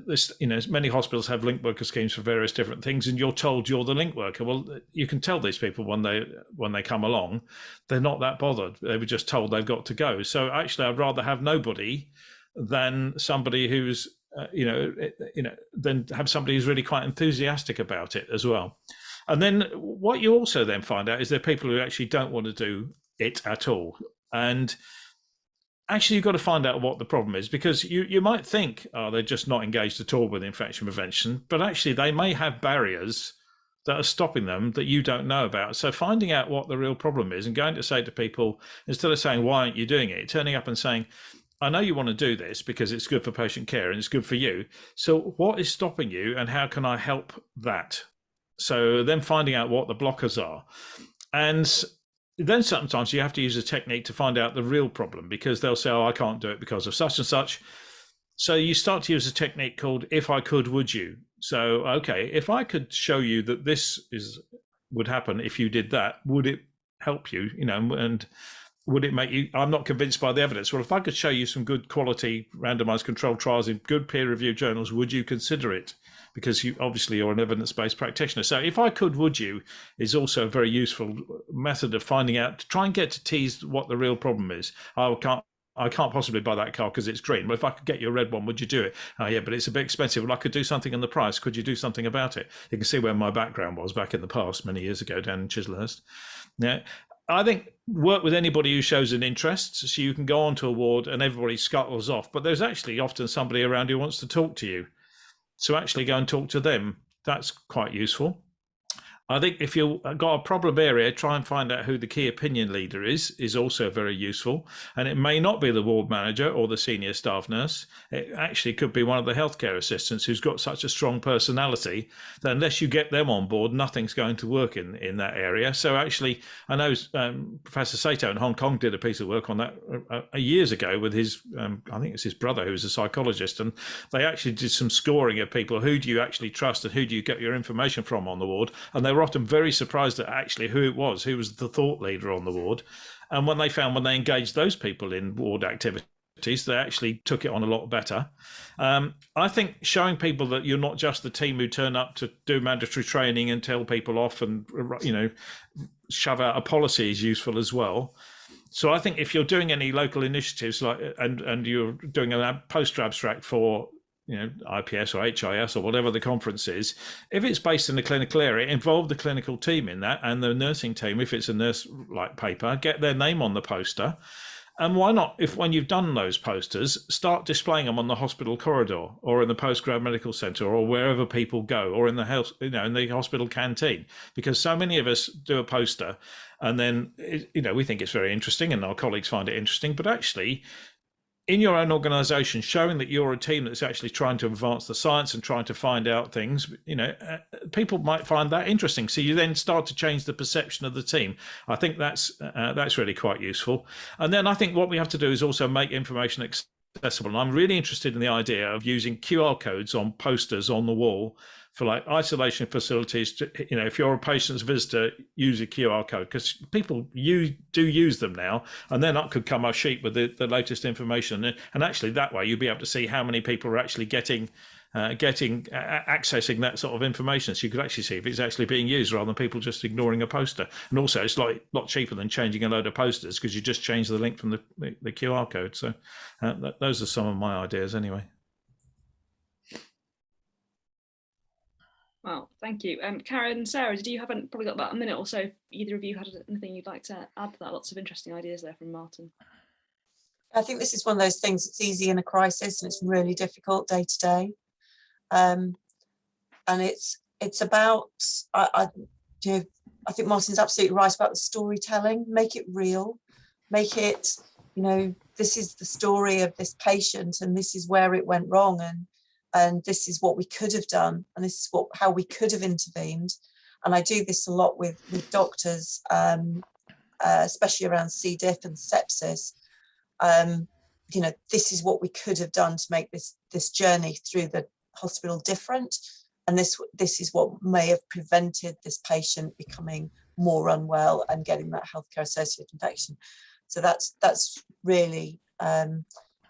this. Many hospitals have link worker schemes for various different things, and you're told you're the link worker. Well, you can tell these people when they come along, they're not that bothered. They were just told they've got to go. So actually, I'd rather have nobody than somebody who's than have somebody who's really quite enthusiastic about it as well. And then what you also then find out is there are people who actually don't want to do it at all. And actually, you've got to find out what the problem is, because you might think, oh, they're just not engaged at all with infection prevention, but actually they may have barriers that are stopping them that you don't know about. So finding out what the real problem is and going to say to people, instead of saying, why aren't you doing it, turning up and saying, I know you want to do this because it's good for patient care and it's good for you. So what is stopping you, and how can I help that? So then finding out what the blockers are. And then sometimes you have to use a technique to find out the real problem, because they'll say, oh, I can't do it because of such and such. So you start to use a technique called, if I could, would you? So, okay, if I could show you that this would happen if you did that, would it help you? And would it make you, I'm not convinced by the evidence. Well, if I could show you some good quality randomized controlled trials in good peer-reviewed journals, would you consider it? Because you're an evidence-based practitioner. So if I could, would you, is also a very useful method of finding out, to try and get to tease what the real problem is. I can't possibly buy that car because it's green. But if I could get you a red one, would you do it? Oh, yeah, but it's a bit expensive. Well, I could do something on the price. Could you do something about it? You can see where my background was back in the past, many years ago, down in Chislehurst. Yeah. I think work with anybody who shows an interest. So you can go onto a ward and everybody scuttles off, but there's actually often somebody around who wants to talk to you. So actually go and talk to them. That's quite useful. I think if you've got a problem area, try and find out who the key opinion leader is also very useful. And it may not be the ward manager or the senior staff nurse. It actually could be one of the healthcare assistants who's got such a strong personality that unless you get them on board, nothing's going to work in that area. So actually, I know Professor Sato in Hong Kong did a piece of work on that years ago with his, I think it's his brother who's a psychologist. And they actually did some scoring of people. Who do you actually trust and who do you get your information from on the ward? And they were often very surprised at actually who was the thought leader on the ward. And when they engaged those people in ward activities, they actually took it on a lot better. I think showing people that you're not just the team who turn up to do mandatory training and tell people off and, you know, shove out a policy is useful as well. So I think if you're doing any local initiatives like and you're doing a poster abstract for, you know, IPS or HIS or whatever the conference is, if it's based in the clinical area, involve the clinical team in that and the nursing team. If it's a nurse-like paper, get their name on the poster. And why not, if when you've done those posters, start displaying them on the hospital corridor or in the postgrad medical centre or wherever people go, or in the health, you know, in the hospital canteen, because so many of us do a poster and then, you know, we think it's very interesting and our colleagues find it interesting, but actually in your own organisation, showing that you're a team that's actually trying to advance the science and trying to find out things, you know, people might find that interesting. So you then start to change the perception of the team. I think that's really quite useful. And then I think what we have to do is also make information accessible. And I'm really interested in the idea of using QR codes on posters on the wall for like isolation facilities to, you know, if you're a patient's visitor, use a QR code, because people do use them now, and then up could come a sheet with the latest information, and actually that way you'll be able to see how many people are actually accessing that sort of information, so you could actually see if it's actually being used rather than people just ignoring a poster. And also it's like a lot cheaper than changing a load of posters, because you just change the link from the QR code. So those are some of my ideas anyway. Well, thank you. Karen and Sarah, did you have probably got about a minute or so? If either of you had anything you'd like to add to that? Lots of interesting ideas there from Martin. I think this is one of those things that's easy in a crisis and it's really difficult day to day. And it's about, I think Martin's absolutely right about the storytelling. Make it real, make it, you know, this is the story of this patient and this is where it went wrong, and this is what we could have done, and this is how we could have intervened. And I do this a lot with doctors, especially around C. diff and sepsis. You know, this is what we could have done to make this journey through the hospital different, and this is what may have prevented this patient becoming more unwell and getting that healthcare associated infection. So that's really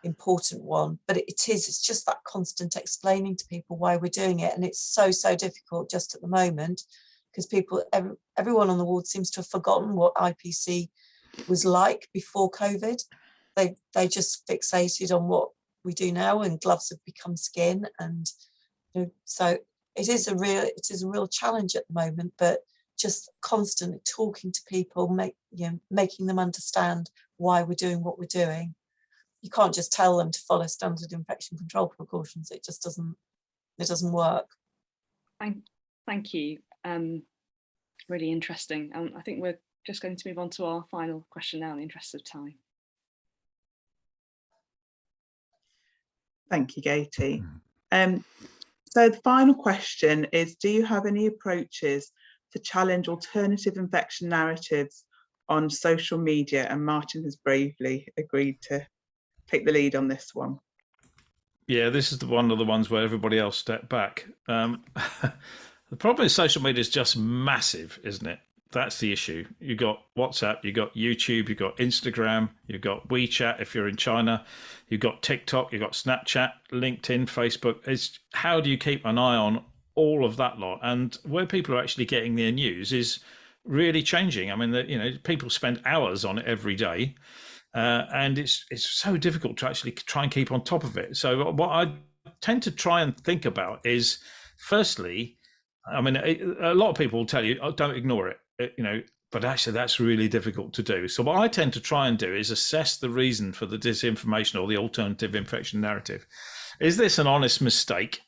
important one, but it's just that constant explaining to people why we're doing it, and it's so difficult just at the moment, because everyone on the ward seems to have forgotten what IPC was like before COVID. They just fixated on what we do now, and gloves have become skin, and you know, so it is a real challenge at the moment. But just constantly talking to people, making them understand why we're doing what we're doing. You can't just tell them to follow standard infection control precautions. It just doesn't work. Thank you. Really interesting. I think we're just going to move on to our final question now in the interest of time. Thank you, Katie. So the final question is, do you have any approaches to challenge alternative infection narratives on social media? And Martin has bravely agreed to take the lead on this one. Yeah, this is one of the ones where everybody else stepped back. The problem is social media is just massive, isn't it? That's the issue. You've got WhatsApp, you've got YouTube, you've got Instagram, you've got WeChat if you're in China, you've got TikTok, you've got Snapchat, LinkedIn, Facebook. It's how do you keep an eye on all of that lot? And where people are actually getting their news is really changing. I mean, you know, people spend hours on it every day. And it's so difficult to actually try and keep on top of it. So what I tend to try and think about is, firstly, I mean, a lot of people will tell you, oh, don't ignore it, you know, but actually that's really difficult to do. So what I tend to try and do is assess the reason for the disinformation or the alternative infection narrative. Is this an honest mistake,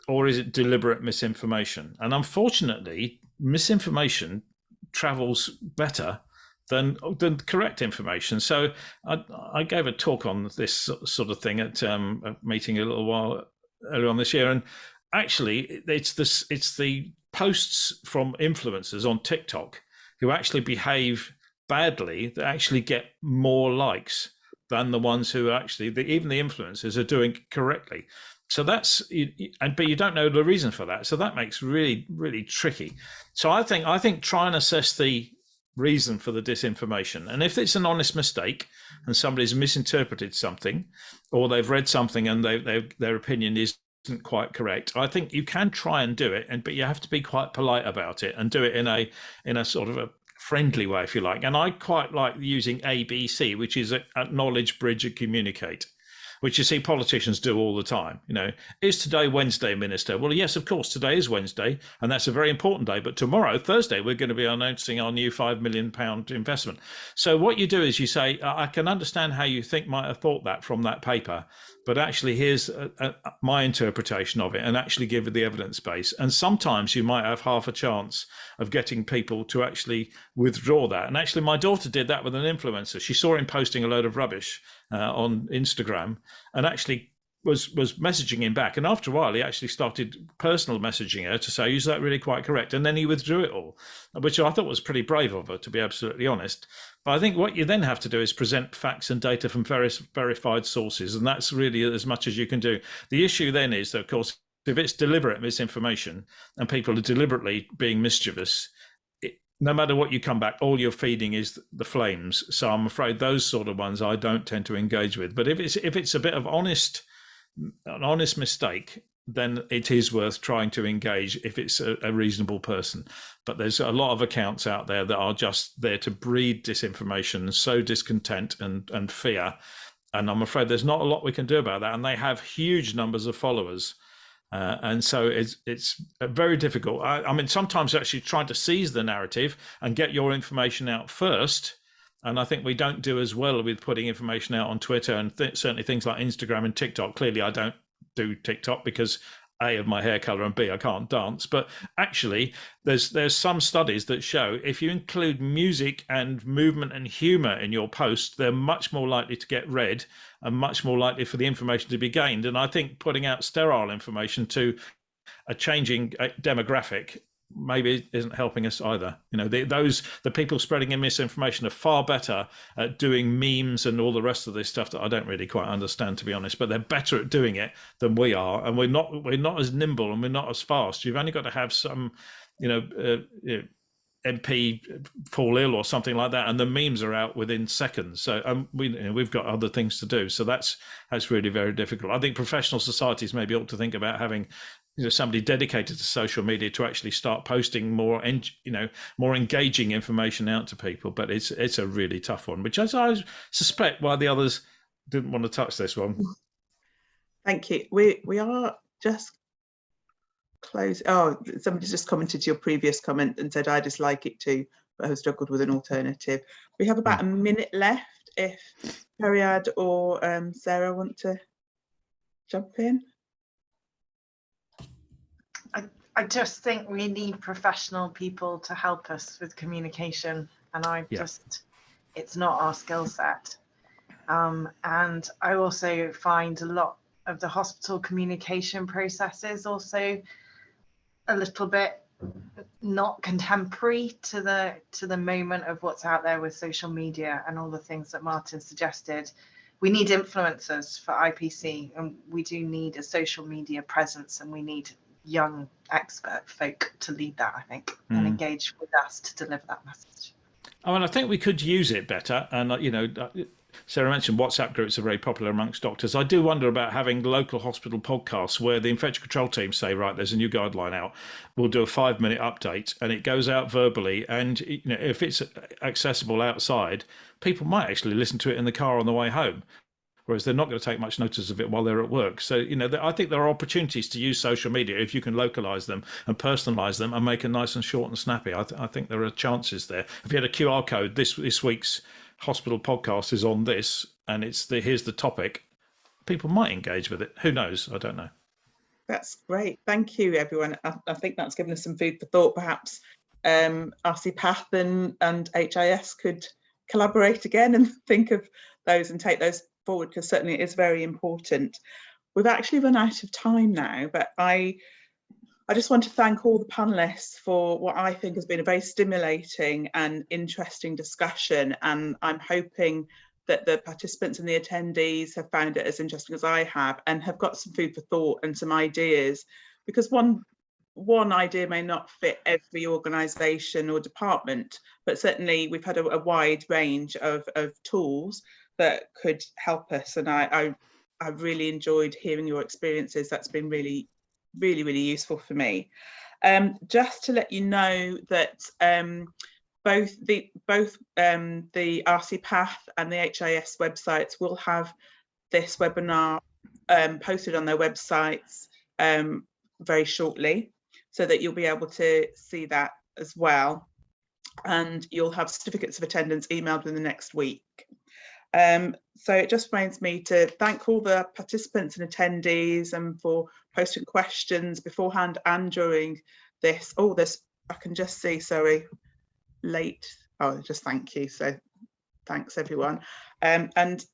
or is it deliberate misinformation? And unfortunately, misinformation travels better than correct information. So I gave a talk on this sort of thing at a meeting a little while earlier on this year, and actually it's the posts from influencers on TikTok who actually behave badly that actually get more likes than the ones who actually even the influencers are doing correctly. So but you don't know the reason for that. So that makes really, really tricky. So I think try and assess the reason for the disinformation. And if it's an honest mistake and somebody's misinterpreted something, or they've read something and their opinion isn't quite correct, I think you can try and do it, but you have to be quite polite about it and do it in a sort of a friendly way, if you like. And I quite like using ABC, which is acknowledge, bridge, and communicate, which you see politicians do all the time. You know, is today Wednesday, Minister? Well, yes, of course, today is Wednesday, and that's a very important day. But tomorrow, Thursday, we're going to be announcing our new £5 million investment. So what you do is you say, I can understand how you might have thought that from that paper, but actually here's my interpretation of it, and actually give it the evidence base. And sometimes you might have half a chance of getting people to actually withdraw that. And actually my daughter did that with an influencer. She saw him posting a load of rubbish on Instagram, and actually was messaging him back. And after a while, he actually started personal messaging her to say, is that really quite correct? And then he withdrew it all, which I thought was pretty brave of her, to be absolutely honest. But I think what you then have to do is present facts and data from various verified sources. And that's really as much as you can do. The issue then is that, of course, if it's deliberate misinformation and people are deliberately being mischievous, no matter what you come back, all you're feeding is the flames. So I'm afraid those sort of ones I don't tend to engage with. But if it's a bit of an honest mistake, then it is worth trying to engage if it's a reasonable person. But there's a lot of accounts out there that are just there to breed disinformation, sow discontent and fear. And I'm afraid there's not a lot we can do about that. And they have huge numbers of followers. And so it's very difficult. I mean, sometimes actually trying to seize the narrative and get your information out first. And I think we don't do as well with putting information out on Twitter and certainly things like Instagram and TikTok. Clearly, I don't do TikTok because A, of my hair color, and B, I can't dance. But actually, there's some studies that show if you include music and movement and humor in your post, they're much more likely to get read and much more likely for the information to be gained. And I think putting out sterile information to a changing demographic maybe isn't helping us either. You know, the people spreading misinformation are far better at doing memes and all the rest of this stuff that I don't really quite understand, to be honest, but they're better at doing it than we are. And we're not as nimble and we're not as fast. You've only got to have some, MP fall ill or something like that, and the memes are out within seconds. So we've got other things to do. So that's really very difficult. I think professional societies maybe ought to think about having somebody dedicated to social media to actually start posting more engaging information out to people. But it's a really tough one, which I suspect why the others didn't want to touch this one. Thank you. We are just close. Oh, somebody just commented to your previous comment and said, I dislike it too, but have struggled with an alternative. We have about a minute left. If Periad or Sarah want to jump in. I just think we need professional people to help us with communication, and it's not our skill set. And I also find a lot of the hospital communication processes also a little bit not contemporary to the moment of what's out there with social media and all the things that Martin suggested. We need influencers for IPC, and we do need a social media presence, and we need young expert folk to lead that, I think, and engage with us to deliver that message. I mean, I think we could use it better. And, Sarah mentioned WhatsApp groups are very popular amongst doctors. I do wonder about having local hospital podcasts where the infection control team say, right, there's a new guideline out. We'll do a 5-minute update, and it goes out verbally. And if it's accessible outside, people might actually listen to it in the car on the way home, whereas they're not going to take much notice of it while they're at work. So, I think there are opportunities to use social media if you can localize them and personalize them and make it nice and short and snappy. I think there are chances there. If you had a QR code, this week's hospital podcast is on this, and here's the topic, people might engage with it. Who knows? I don't know. That's great. Thank you, everyone. I think that's given us some food for thought. Perhaps RCPath and HIS could collaborate again and think of those and take those forward, because certainly it is very important. We've actually run out of time now, but I just want to thank all the panelists for what I think has been a very stimulating and interesting discussion, and I'm hoping that the participants and the attendees have found it as interesting as I have and have got some food for thought and some ideas, because one one idea may not fit every organisation or department, but certainly we've had a wide range of tools that could help us, and I've really enjoyed hearing your experiences. That's been really useful for me. Just to let you know that both the RCPath and the HIS websites will have this webinar posted on their websites very shortly, so that you'll be able to see that as well, and you'll have certificates of attendance emailed in the next week. So it just reminds me to thank all the participants and attendees, and for posting questions beforehand and during this. Oh, this I can just see, sorry, late. Oh, just thank you. So thanks everyone. And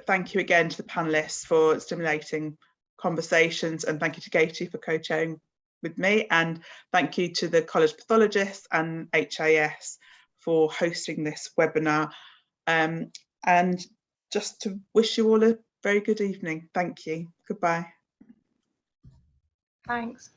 thank you again to the panelists for stimulating conversations, and thank you to Katie for co-chairing with me, and thank you to the College Pathologists and HIS for hosting this webinar. And just to wish you all a very good evening. Thank you. Goodbye. Thanks.